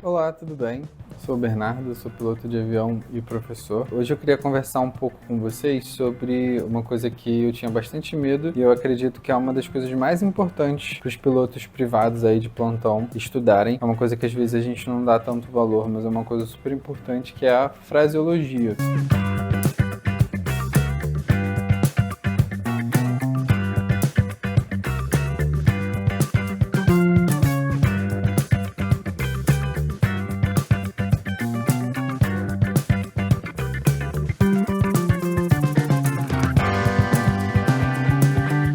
Olá, tudo bem? Sou o Bernardo, sou piloto de avião e professor. Hoje eu queria conversar um pouco com vocês sobre uma coisa que eu tinha bastante medo e eu acredito que é uma das coisas mais importantes para os pilotos privados aí de plantão estudarem. É uma coisa que às vezes a gente não dá tanto valor, mas é uma coisa super importante, que é a fraseologia.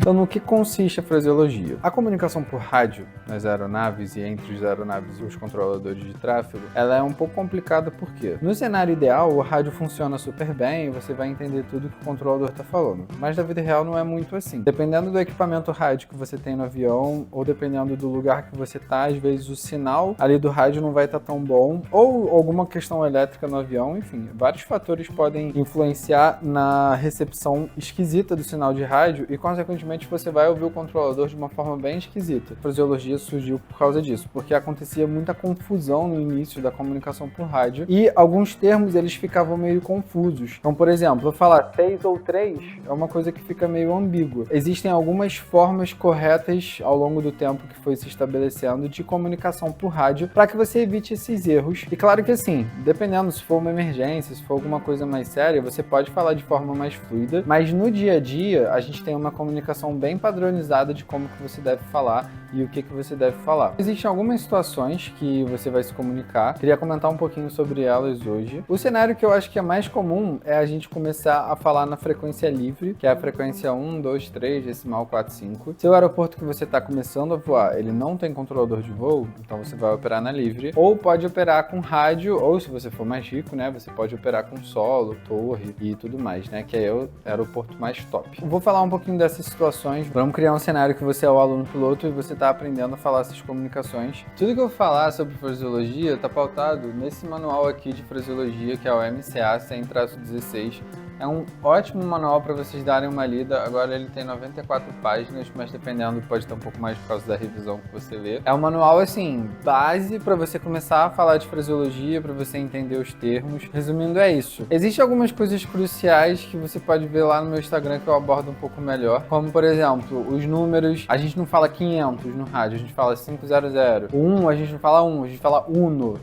Então, no que consiste a fraseologia? A comunicação por rádio nas aeronaves e entre as aeronaves e os controladores de tráfego, ela é um pouco complicada porque, no cenário ideal, o rádio funciona super bem e você vai entender tudo que o controlador está falando. Mas na vida real não é muito assim. Dependendo do equipamento rádio que você tem no avião, ou dependendo do lugar que você está, às vezes o sinal ali do rádio não vai estar tão bom, ou alguma questão elétrica no avião, enfim, vários fatores podem influenciar na recepção esquisita do sinal de rádio e, consequentemente, você vai ouvir o controlador de uma forma bem esquisita. A fraseologia surgiu por causa disso, porque acontecia muita confusão no início da comunicação por rádio e alguns termos eles ficavam meio confusos. Então, por exemplo, eu falar 6 ou 3 é uma coisa que fica meio ambígua. Existem algumas formas corretas ao longo do tempo que foi se estabelecendo de comunicação por rádio para que você evite esses erros. E claro que assim, dependendo se for uma emergência, se for alguma coisa mais séria, você pode falar de forma mais fluida, mas no dia a dia a gente tem uma comunicação bem padronizada de como que você deve falar e o que você deve falar. Existem algumas situações que você vai se comunicar, queria comentar um pouquinho sobre elas hoje. O cenário que eu acho que é mais comum é a gente começar a falar na frequência livre, que é a frequência 1, 2, 3, decimal 4, 5. Se o aeroporto que você está começando a voar, ele não tem controlador de voo, então você vai operar na livre, ou pode operar com rádio, ou se você for mais rico, né, você pode operar com solo, torre e tudo mais, né, que é o aeroporto mais top. Eu vou falar um pouquinho dessas situações. Vamos criar um cenário que você é o aluno piloto e você está aprendendo a falar essas comunicações. Tudo que eu falar sobre fraseologia está pautado nesse manual aqui de fraseologia, que é o MCA 100-16. É um ótimo manual para vocês darem uma lida. Agora ele tem 94 páginas, mas dependendo pode ter um pouco mais por causa da revisão que você lê. É um manual, assim, base para você começar a falar de fraseologia, para você entender os termos. Resumindo, é isso. Existem algumas coisas cruciais que você pode ver lá no meu Instagram que eu abordo um pouco melhor. Como, por exemplo, os números. A gente não fala 500 no rádio, a gente fala 500. O 1 a gente não fala 1, a gente fala uno.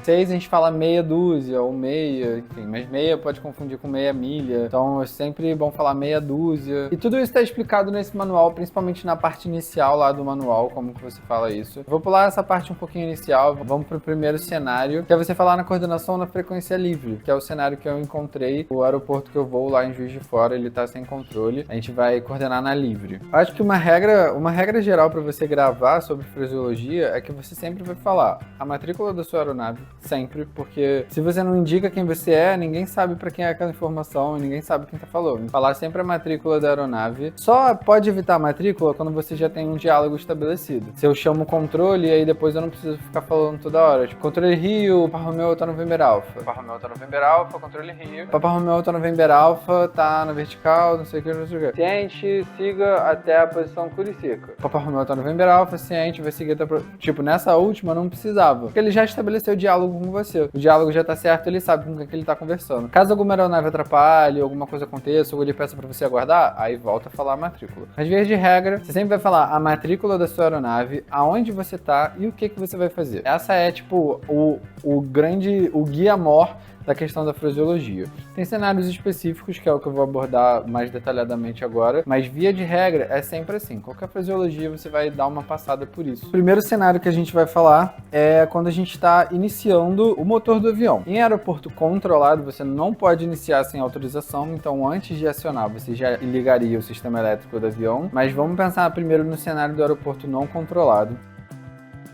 6 a gente fala meia dúzia ou meia, enfim. Mas meia pode confundir com meia milha, então é sempre bom falar meia dúzia. E tudo isso está explicado nesse manual, principalmente na parte inicial lá do manual, como que você fala isso. Vou pular essa parte um pouquinho inicial, vamos pro primeiro cenário, que é você falar na coordenação na frequência livre, que é o cenário que eu encontrei, o aeroporto que eu vou lá em Juiz de Fora, ele tá sem controle, a gente vai coordenar na livre. Acho que uma regra geral para você gravar sobre fraseologia é que você sempre vai falar a matrícula da sua aeronave, sempre, porque se você não indica quem você é, ninguém sabe para quem é aquela informação e ninguém sabe quem tá falando. Falar sempre a matrícula da aeronave. Só pode evitar a matrícula quando você já tem um diálogo estabelecido. Se eu chamo o controle, aí depois eu não preciso ficar falando toda hora. Tipo, controle Rio, Papa Romeo tá November Alpha. Papa Romeo tá November Alpha, controle Rio. Papa Romeo tá November Alpha, tá na vertical, não sei o que, não sei o que. Ciente, siga até a posição Curicica. Papa Romeo tá November Alpha, ciente, vai seguir até... Tipo, nessa última não precisava. Porque ele já estabeleceu o diálogo com você. O diálogo já tá certo, ele sabe com quem ele tá conversando. Caso alguma aeronave atrapalhe, alguma coisa aconteça, ou ele peça pra você aguardar, aí volta a falar a matrícula. Mas, via de regra, você sempre vai falar a matrícula da sua aeronave, aonde você tá e o que você vai fazer. Essa é, tipo, o guia mor da questão da fraseologia. Tem cenários específicos, que é o que eu vou abordar mais detalhadamente agora, mas via de regra é sempre assim. Qualquer fraseologia você vai dar uma passada por isso. O primeiro cenário que a gente vai falar é quando a gente está iniciando o motor do avião. Em aeroporto controlado, você não pode iniciar sem autorização, então antes de acionar, você já ligaria o sistema elétrico do avião, mas vamos pensar primeiro no cenário do aeroporto não controlado.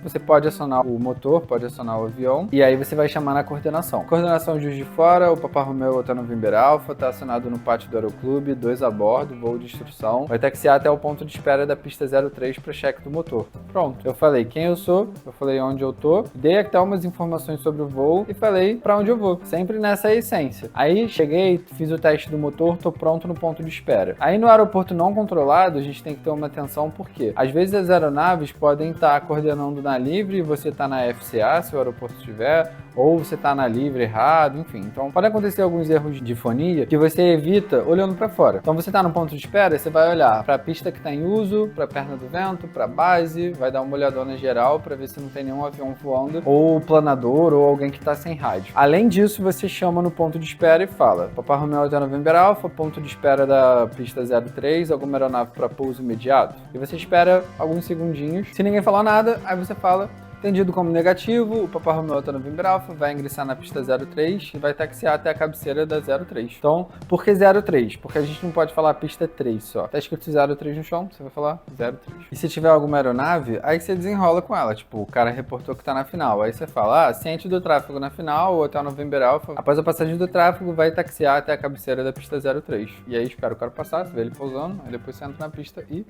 você pode acionar o motor, pode acionar o avião, e aí você vai chamar na coordenação. Coordenação Juiz de Fora, o Papa Romeo Hotel November Alpha, tá acionado no pátio do Aeroclube, 2 a bordo, voo de instrução, vai taxiar até o ponto de espera da pista 03 para cheque do motor. Pronto, eu falei quem eu sou, eu falei onde eu tô, dei até umas informações sobre o voo e falei para onde eu vou, sempre nessa essência. Aí cheguei, fiz o teste do motor, tô pronto no ponto de espera. Aí no aeroporto não controlado, a gente tem que ter uma atenção porque às vezes as aeronaves podem estar coordenando na livre e você tá na FCA, se o aeroporto tiver, ou você tá na livre errado, enfim. Então pode acontecer alguns erros de fonia que você evita olhando para fora. Então você tá no ponto de espera, você vai olhar para a pista que tá em uso, para a perna do vento, para a base, vai dar uma olhadona geral para ver se não tem nenhum avião voando, ou planador, ou alguém que tá sem rádio. Além disso, você chama no ponto de espera e fala: Papa Romeo Hotel November Alpha, ponto de espera da pista 03, alguma aeronave para pouso imediato. E você espera alguns segundinhos. Se ninguém falar nada, aí você fala: entendido como negativo, o Papa Romeo Hotel November Alpha vai ingressar na pista 03 e vai taxiar até a cabeceira da 03. Então, por que 03? Porque a gente não pode falar pista 3 só. Tá escrito 03 no chão, você vai falar 03. E se tiver alguma aeronave, aí você desenrola com ela. Tipo, o cara reportou que tá na final. Aí você fala: ciente do tráfego na final, o Hotel November Alpha, após a passagem do tráfego, vai taxiar até a cabeceira da pista 03. E aí espera o cara passar, você vê ele pousando, aí depois você entra na pista e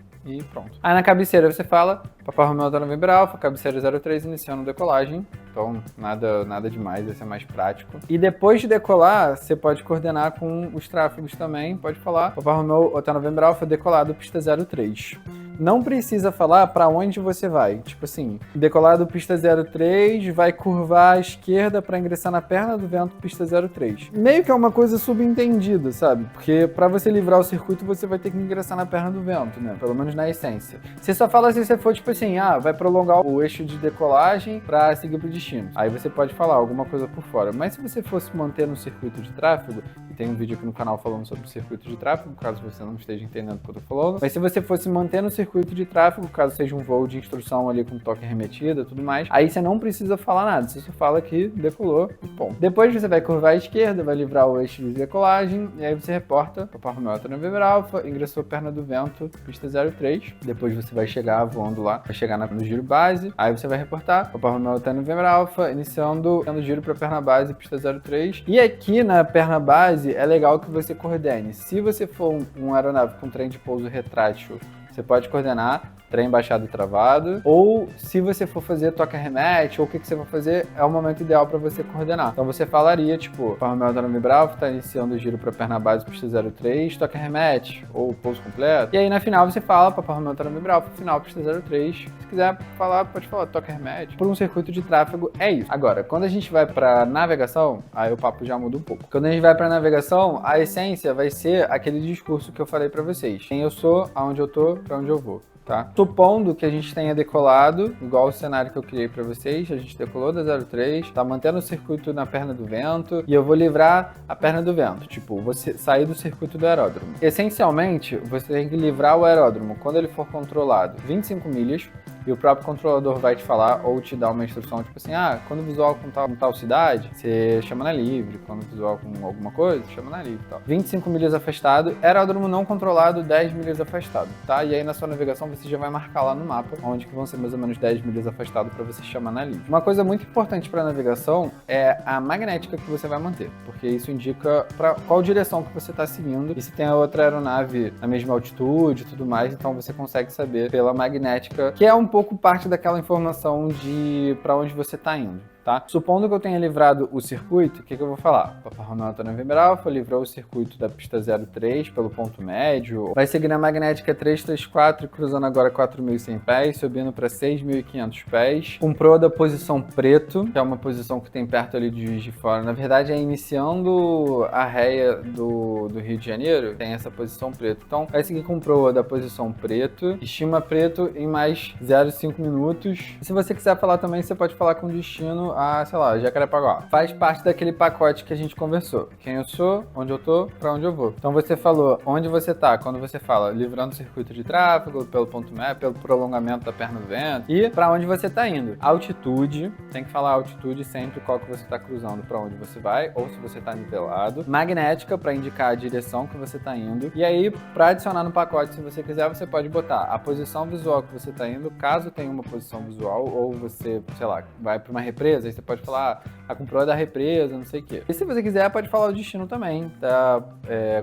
pronto. Aí na cabeceira você fala: Papa Romeo Hotel November Alpha, cabeceira 03, iniciando decolagem. Então nada demais, esse é mais prático. E depois de decolar, você pode coordenar com os tráfegos também, pode falar: Papa Romeo Hotel November Alpha, decolado pista 03. Não precisa falar para onde você vai. Tipo assim, decolado pista 03, vai curvar à esquerda para ingressar na perna do vento pista 03. Meio que é uma coisa subentendida, sabe? Porque para você livrar o circuito, você vai ter que ingressar na perna do vento, né? Pelo menos na essência. Você só fala se você for tipo assim: vai prolongar o eixo de decolagem para seguir pro destino. Aí você pode falar alguma coisa por fora. Mas se você fosse manter no circuito de tráfego, e tem um vídeo aqui no canal falando sobre o circuito de tráfego, caso você não esteja entendendo o que eu tô falando, mas se você fosse manter no circuito de tráfego, caso seja um voo de instrução ali com toque remetida e tudo mais, aí você não precisa falar nada, você só fala que decolou e ponto. Depois você vai curvar à esquerda, vai livrar o eixo de decolagem, e aí você reporta: Papa Romeo Hotel November Alpha, ingressou perna do vento, pista 03. Depois você vai chegar voando lá, vai chegar no giro base, aí você vai reportar: Papa Romeo Hotel November Alpha, iniciando o giro para perna base, pista 03. E aqui na perna base é legal que você coordene. Se você for um aeronave com trem de pouso retrátil, você pode coordenar trem baixado e travado, ou se você for fazer toque remete, ou o que você for fazer, é o momento ideal para você coordenar. Então você falaria, tipo: Papa Romeo Hotel November Alpha, está iniciando o giro para perna base pista 03, toque remete, ou pouso completo. E aí na final você fala: Papa Romeo Hotel November Alpha, final pista 03. Se quiser falar, pode falar toque remete. Por um circuito de tráfego, é isso. Agora, quando a gente vai para navegação, aí o papo já muda um pouco. Quando a gente vai para navegação, a essência vai ser aquele discurso que eu falei para vocês: quem eu sou, aonde eu tô, para onde eu vou. Tá? Supondo que a gente tenha decolado, igual o cenário que eu criei para vocês, a gente decolou da 03, tá mantendo o circuito na perna do vento, e eu vou livrar a perna do vento, tipo, você sair do circuito do aeródromo. Essencialmente, você tem que livrar o aeródromo quando ele for controlado 25 milhas, e o próprio controlador vai te falar ou te dar uma instrução, tipo assim: quando visual com tal cidade, você chama na livre, quando visual com alguma coisa, chama na livre e tal. 25 milhas afastado, aeródromo não controlado, 10 milhas afastado, tá? E aí na sua navegação você já vai marcar lá no mapa onde que vão ser mais ou menos 10 milhas afastado para você chamar na livre. Uma coisa muito importante para navegação é a magnética que você vai manter, porque isso indica para qual direção que você está seguindo e se tem a outra aeronave na mesma altitude e tudo mais, então você consegue saber pela magnética, que é um pouco parte daquela informação de para onde você está indo. Tá? Supondo que eu tenha livrado o circuito, o que eu vou falar? Papa Romeo Hotel November Alpha livrou o circuito da pista 03 pelo ponto médio, vai seguir na magnética 334, cruzando agora 4.100 pés, subindo para 6.500 pés, com proa da posição preto, que é uma posição que tem perto ali de Juiz de Fora. Na verdade, é iniciando a réia do Rio de Janeiro, tem essa posição preto. Então, vai seguir com proa da posição preto, estima preto em mais 0,5 minutos. E se você quiser falar também, você pode falar com destino a, sei lá, Jacarepaguá. Faz parte daquele pacote que a gente conversou. Quem eu sou, onde eu tô, pra onde eu vou. Então você falou onde você tá, quando você fala livrando o circuito de tráfego, pelo ponto map, pelo prolongamento da perna do vento e pra onde você tá indo. Altitude, tem que falar altitude sempre qual que você tá cruzando, pra onde você vai, ou se você tá nivelado. Magnética, pra indicar a direção que você tá indo. E aí, pra adicionar no pacote, se você quiser, você pode botar a posição visual que você tá indo, caso tenha uma posição visual, ou você, sei lá, vai pra uma represa, aí você pode falar a comprou da represa, não sei o quê. E se você quiser, pode falar o destino também, tá?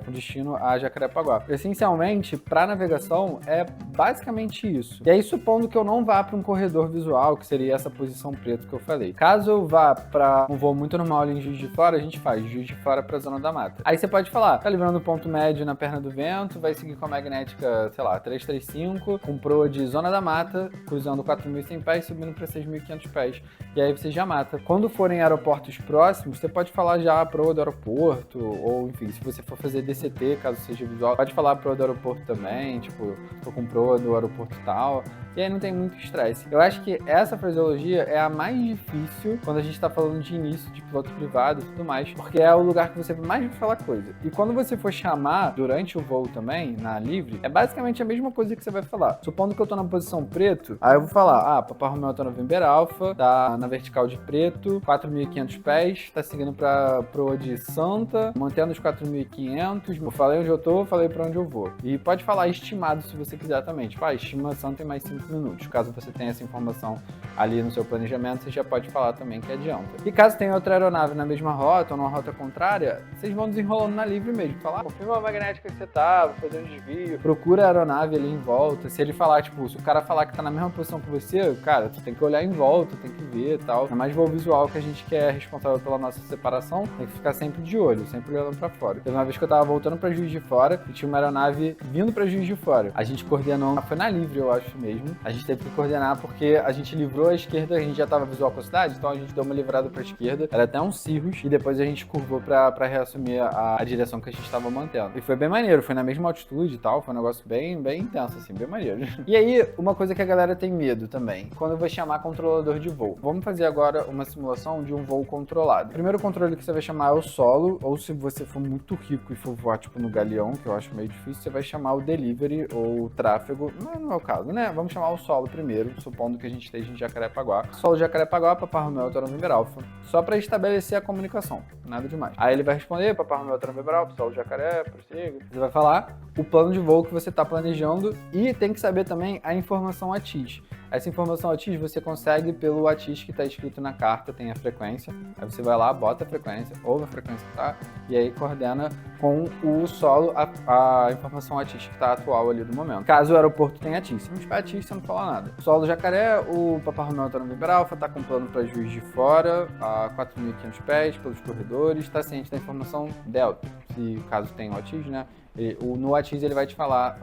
Com destino a Jacarepaguá. Essencialmente, para navegação, é basicamente isso. E aí, supondo que eu não vá para um corredor visual, que seria essa posição preta que eu falei. Caso eu vá para um voo muito normal ali em Juiz de Fora, a gente faz Juiz de Fora para a Zona da Mata. Aí você pode falar, tá livrando o ponto médio na perna do vento, vai seguir com a magnética, sei lá, 335, com proa de Zona da Mata, cruzando 4.100 pés, subindo para 6.500 pés. E aí você já mata. Quando forem aeroportos próximos, você pode falar já a proa do aeroporto, ou enfim, se você for fazer DCT, caso seja visual, pode falar a proa do aeroporto também, tipo, tô com proa do aeroporto tal. E aí não tem muito estresse. Eu acho que essa fraseologia é a mais difícil quando a gente tá falando de início de piloto privado e tudo mais, porque é o lugar que você mais vai falar coisa. E quando você for chamar durante o voo também, na livre, é basicamente a mesma coisa que você vai falar. Supondo que eu tô na posição preto, aí eu vou falar, Papa Romeo tá no November Alpha, tá na vertical de preto, 4.500 pés, tá seguindo pra proa de Santa, mantendo os 4.500, eu falei onde eu tô, falei pra onde eu vou. E pode falar estimado se você quiser também, tipo, estima Santa em mais 5 minutos. Caso você tenha essa informação ali no seu planejamento, você já pode falar também que adianta. E caso tenha outra aeronave na mesma rota ou numa rota contrária, vocês vão desenrolando na livre mesmo. Falar, confirma a magnética que você tá, vou fazer um desvio, procura a aeronave ali em volta. Se ele falar, tipo, se o cara falar que tá na mesma posição que você, cara, tu tem que olhar em volta, tem que ver e tal. É mais voo visual que a gente que é responsável pela nossa separação, tem que ficar sempre de olho, sempre olhando pra fora. Teve uma vez que eu tava voltando pra Juiz de Fora e tinha uma aeronave vindo pra Juiz de Fora. A gente coordenou, foi na livre, eu acho mesmo. A gente teve que coordenar porque a gente livrou a esquerda, a gente já tava visual com a cidade, então a gente deu uma livrada pra esquerda, era até um cirrus, e depois a gente curvou pra reassumir a direção que a gente tava mantendo. E foi bem maneiro, foi na mesma altitude e tal, foi um negócio bem intenso, assim, bem maneiro. E aí, uma coisa que a galera tem medo também, quando eu vou chamar controlador de voo. Vamos fazer agora uma simulação de um voo controlado. O primeiro controle que você vai chamar é o solo, ou se você for muito rico e for voar, tipo, no galeão, que eu acho meio difícil, você vai chamar o delivery ou o tráfego, não é o caso, né? Vamos chamar o solo primeiro, supondo que a gente esteja em Jacarepaguá. Solo Jacarepaguá, Papa Romeo tá no November Alpha. Só para estabelecer a comunicação, nada demais. Aí ele vai responder, Papa Romeo tá no November Alpha, Solo Jacaré, prossiga. Você vai falar o plano de voo que você está planejando e tem que saber também a informação ATIS. Essa informação ATIS você consegue pelo ATIS que está escrito na carta, tem a frequência. Aí você vai lá, bota a frequência, ouve a frequência que tá, e aí coordena com o solo a informação ATIS que está atual ali do momento. Caso o aeroporto tenha ATIS, se não tiver ATIS, você não fala nada. Solo Jacaré, o Papa Romeo tá no November Alpha, tá com plano para Juiz de Fora, a 4.500 pés pelos corredores, está ciente da informação Delta, se caso tenha o ATIS, né? No ATIS ele vai te falar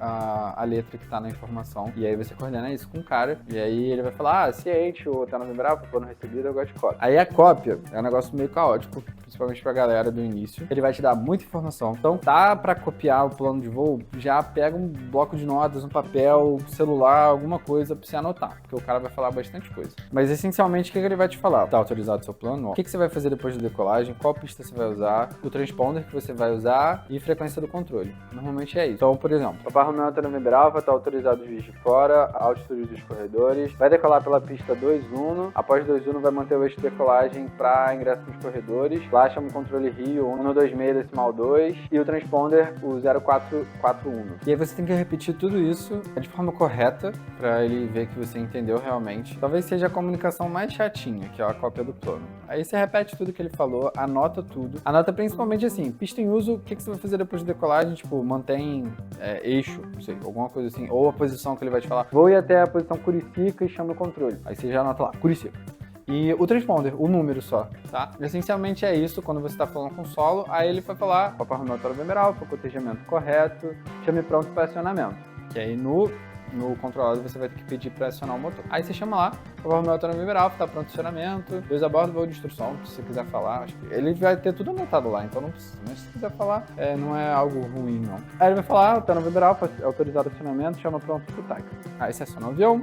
a letra que tá na informação, e aí você coordena isso com o cara, e aí ele vai falar, ciente, ou tá no November Alpha, plano recebido, eu gosto de cópia. Aí a cópia é um negócio meio caótico, principalmente pra galera do início. Ele vai te dar muita informação. Então, tá pra copiar o plano de voo, já pega um bloco de notas, um papel, celular, alguma coisa pra você anotar, porque o cara vai falar bastante coisa. Mas, essencialmente, o que ele vai te falar? Tá autorizado o seu plano? O que você vai fazer depois da decolagem? Qual pista você vai usar? O transponder que você vai usar e frequência do controle. Normalmente é isso. Então, por exemplo, Papa Romeo tá no November Alpha, tá autorizado o Juiz de Fora, a altitude dos corredores, vai decolar pela pista 2-1, após 2-1 vai manter o eixo de decolagem para ingresso nos corredores, lá chama o controle Rio 126.2 e o transponder o 0441. E aí você tem que repetir tudo isso de forma correta para ele ver que você entendeu realmente. Talvez seja a comunicação mais chatinha, que é a cópia do plano. Aí você repete tudo que ele falou, anota tudo. Anota principalmente assim, pista em uso, o que você vai fazer depois de decolagem, tipo, mantém eixo, não sei, alguma coisa assim, ou a posição que ele vai te falar. Vou ir até a posição Curicica e chama o controle. Aí você já anota lá, Curicica. E o transponder, o número só, tá? Essencialmente é isso, quando você está falando com o solo, aí ele vai falar, Papa Romeo tá no November Alpha, cotejamento correto, chame pronto para acionamento. Que aí no controlado você vai ter que pedir para acionar o motor. Aí você chama lá, Papa Romeo tá no November Alpha, tá pronto acionamento, 2 a bordo, voo de instrução, se você quiser falar, acho que ele vai ter tudo anotado lá, então não precisa, mas se quiser falar, não é algo ruim, não. Aí ele vai falar, tá no November Alpha, autorizado acionamento, chama pronto pro TAC. Aí você aciona o avião,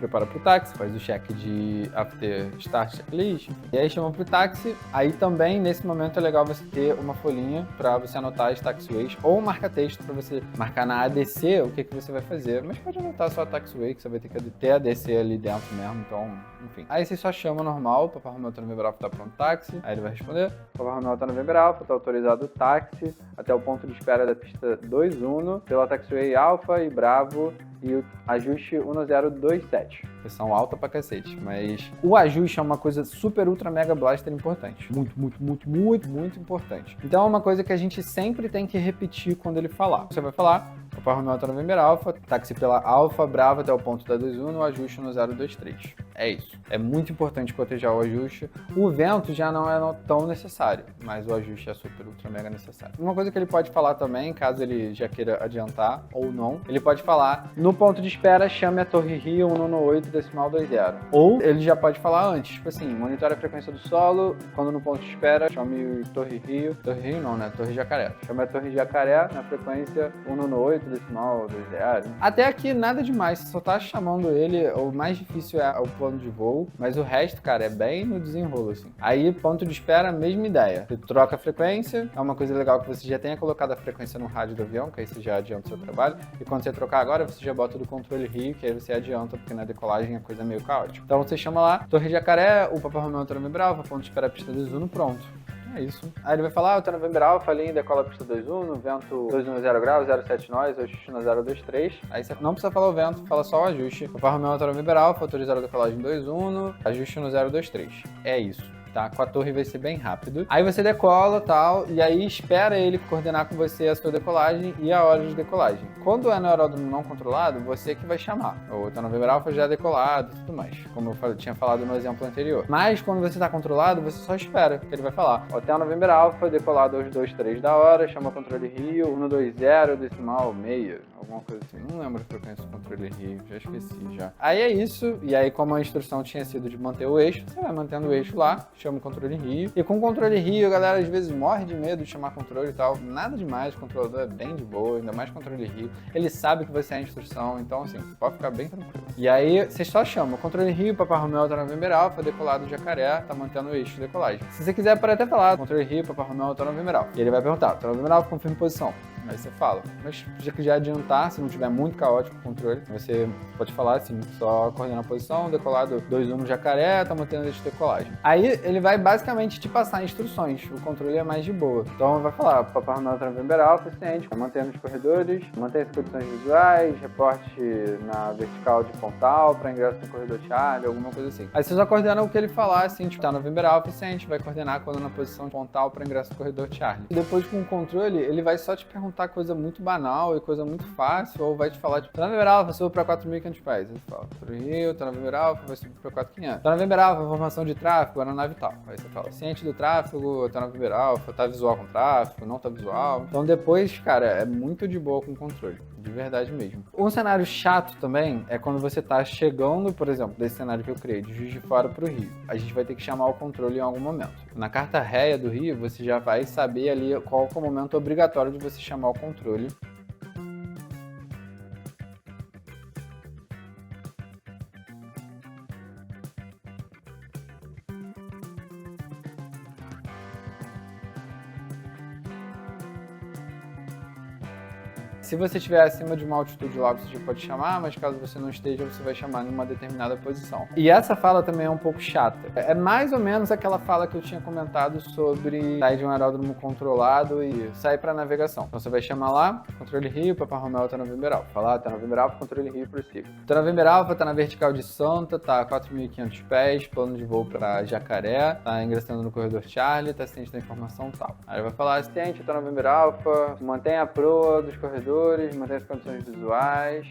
prepara pro táxi, faz o check de after start checklist, e aí chama pro táxi. Aí também, nesse momento, é legal você ter uma folhinha para você anotar as taxiways, ou um marca-texto para você marcar na ADC o que você vai fazer. Mas pode anotar só a taxiway, que você vai ter que ter a ADC ali dentro mesmo, então, enfim. Aí você só chama normal, Papai Romeu tá no November Alpha, tá pronto táxi. Aí ele vai responder, Papai Romeu tá no November Alpha, tá autorizado o táxi até o ponto de espera da pista 21, pela taxiway Alpha e Bravo, e o ajuste 1027. Pressão alta pra cacete, mas o ajuste é uma coisa super ultra mega blaster importante. Muito importante. Então é uma coisa que a gente sempre tem que repetir quando ele falar. Você vai falar, Papai Romeu tá no November Alpha, táxi pela Alpha Bravo até o ponto da 21, o ajuste no 023. É isso. É muito importante cotejar o ajuste. O vento já não é tão necessário, mas o ajuste é super ultra mega necessário. Uma coisa que ele pode falar também, caso ele já queira adiantar ou não, ele pode falar, no ponto de espera, chame a Torre Rio 198.20. Ou ele já pode falar antes, tipo assim, monitore a frequência do solo, quando no ponto de espera, chame Torre Rio não, né? Torre Jacaré. Chame a Torre Jacaré na frequência 198.20. Até aqui nada demais, você só tá chamando ele, o mais difícil é o plano de voo, mas o resto, cara, é bem no desenrolo, assim. Aí, ponto de espera, mesma ideia. Você troca a frequência, é uma coisa legal que você já tenha colocado a frequência no rádio do avião, que aí você já adianta o seu trabalho, e quando você trocar agora, você já bota do controle Rio, que aí você adianta, porque na decolagem a coisa é meio caótica. Então você chama lá, Torre Jacaré, o Papai Romeu tá no November Alpha, ponto de espera a pista 21, pronto. É isso. Aí ele vai falar, eu tô no November Alpha, linha decola a pista 21, vento 210 graus, 07 nós, ajuste no 023. Aí você não precisa falar o vento, fala só o ajuste. Papai Romeu tá no November Alpha, autorizado a decolagem 21, ajuste no 023. É isso. Tá? Com a torre vai ser bem rápido. Aí você decola tal, e aí espera ele coordenar com você a sua decolagem e a hora de decolagem. Quando é no aeródromo não controlado, você que vai chamar. O tá no November Alpha já é decolado e tudo mais, como eu tinha falado no exemplo anterior. Mas quando você tá controlado, você só espera, que ele vai falar. Hotel November Alpha, decolado aos 2:03 da hora, chama controle Rio, 120, decimal, meia, alguma coisa assim. Não lembro a frequência do controle Rio, já esqueci já. Aí é isso, e aí como a instrução tinha sido de manter o eixo, você vai mantendo o eixo lá, chama o controle Rio. E com o controle Rio, a galera às vezes morre de medo de chamar controle e tal. Nada demais, o controlador é bem de boa, ainda mais controle Rio. Ele sabe que você é a instrução, então assim, pode ficar bem tranquilo. E aí, você só chama o controle Rio, Papai Romeu tá no November Alpha, decolado Jacaré, tá mantendo o eixo de decolagem. Se você quiser, pode até falar, controle Rio, Papai Romeu tá no November Alpha. E ele vai perguntar, tá no November Alpha, confirma posição. Aí você fala. Mas já que já adiantar, se não tiver muito caótico o controle, você pode falar assim, só coordenar a posição, decolado 21 Jacaré, tá mantendo esse decolagem. Aí ele vai basicamente te passar instruções, o controle é mais de boa. Então vai falar, Papai Romeu tá no November Alpha, ciente, mantendo os corredores, mantenha as condições visuais, reporte na vertical de Pontal para ingresso no corredor Charlie, alguma coisa assim. Aí você só coordena o que ele falar, assim, tipo, tá no November Alpha, ciente, vai coordenar quando na posição de Pontal para ingresso no corredor Charlie. E depois com o controle, ele vai só te perguntar coisa muito banal e coisa muito fácil, ou vai te falar, tipo, tá no November Alpha, subo para 4.500 pés. Ele fala, pro Rio, tá no November Alpha, vai subir para 4.500. Tá no November Alpha, formação de tráfego, aeronave tal. Aí você fala, ciente do tráfego, tá no November Alpha, tá visual com tráfego, não tá visual. Então depois, cara, é muito de boa com o controle. De verdade mesmo. Um cenário chato também é quando você tá chegando, por exemplo, desse cenário que eu criei, de Juiz de Fora pro Rio. A gente vai ter que chamar o controle em algum momento. Na carta réia do Rio, você já vai saber ali qual é o momento obrigatório de você chamar o controle. Se você estiver acima de uma altitude lá, você já pode chamar, mas caso você não esteja, você vai chamar em uma determinada posição. E essa fala também é um pouco chata. É mais ou menos aquela fala que eu tinha comentado sobre sair de um aeródromo controlado e sair para navegação. Então você vai chamar lá, controle Rio, Papai Romeu tá no November Alpha. Falar, tá no November Alpha, controle Rio, prossiga. Tá no November Alpha, tá na vertical de Santa, tá a 4.500 pés, plano de voo para Jacaré, tá ingressando no corredor Charlie, tá ciente da informação tal. Aí vai falar, assistente, tá no November Alpha, mantenha a proa dos corredores, mantenha as condições visuais,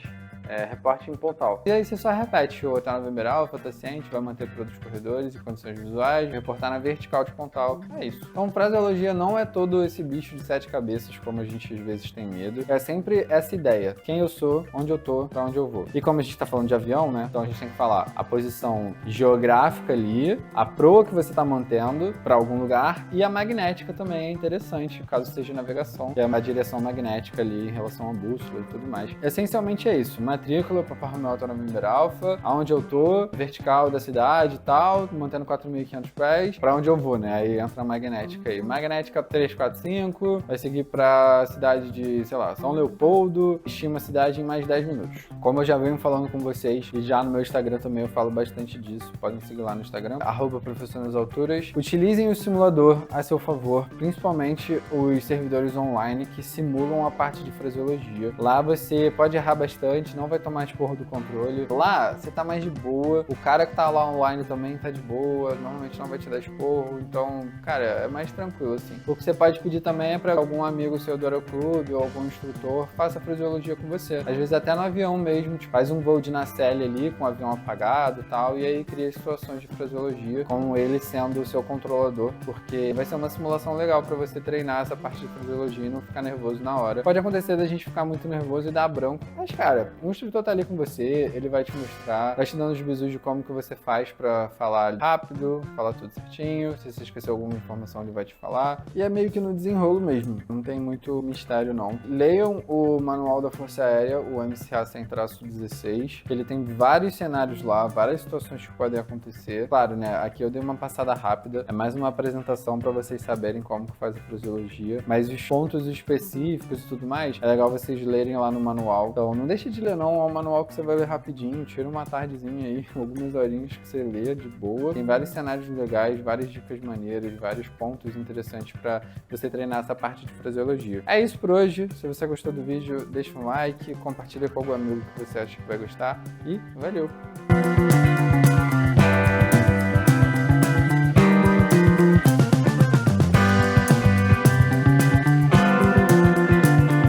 reporte em Pontal. E aí você só repete, ou tá no November Alpha, tá ciente, vai manter todos os corredores e condições visuais, reportar na vertical de Pontal. É isso. Então, fraseologia não é todo esse bicho de 7 cabeças, como a gente às vezes tem medo. É sempre essa ideia. Quem eu sou, onde eu tô, pra onde eu vou. E como a gente tá falando de avião, né? Então a gente tem que falar a posição geográfica ali, a proa que você tá mantendo pra algum lugar, e a magnética também é interessante, caso seja navegação, que é uma direção magnética ali em relação à bússola e tudo mais. Essencialmente é isso. Uma matrícula para Parra Alta November Alpha, aonde eu tô, vertical da cidade e tal, mantendo 4.500 pés, para onde eu vou, né? Aí entra a magnética aí. Magnética 345, vai seguir pra cidade de, sei lá, São Leopoldo, estima a cidade em mais 10 minutos. Como eu já venho falando com vocês, e já no meu Instagram também eu falo bastante disso, podem seguir lá no Instagram, @professornasalturas. Utilizem o simulador a seu favor, principalmente os servidores online que simulam a parte de fraseologia. Lá você pode errar bastante, não vai tomar esporro do controle. Lá você tá mais de boa, o cara que tá lá online também tá de boa, normalmente não vai te dar esporro, então, cara, é mais tranquilo, assim. O que você pode pedir também é para algum amigo seu do aeroclube ou algum instrutor faça fraseologia com você. Às vezes até no avião mesmo, tipo, faz um voo de nacelle ali com o avião apagado e tal, e aí cria situações de fraseologia com ele sendo o seu controlador, porque vai ser uma simulação legal para você treinar essa parte de fraseologia e não ficar nervoso na hora. Pode acontecer da gente ficar muito nervoso e dar branco, mas, cara, o instrutor tá ali com você, ele vai te mostrar, vai te dando os bizus de como que você faz para falar rápido, falar tudo certinho, se você esqueceu alguma informação ele vai te falar, e é meio que no desenrolo mesmo, não tem muito mistério não. Leiam o Manual da Força Aérea, o MCA 100-16, ele tem vários cenários lá, várias situações que podem acontecer. Claro, né, aqui eu dei uma passada rápida, é mais uma apresentação para vocês saberem como que faz a fraseologia, mas os pontos específicos e tudo mais, é legal vocês lerem lá no manual. Então não deixe de ler não, é um manual que você vai ler rapidinho, tira uma tardezinha aí, algumas horinhas que você lê de boa. Tem vários cenários legais, várias dicas maneiras, vários pontos interessantes para você treinar essa parte de fraseologia. É isso por hoje, se você gostou do vídeo, deixa um like, compartilha com algum amigo que você acha que vai gostar e valeu!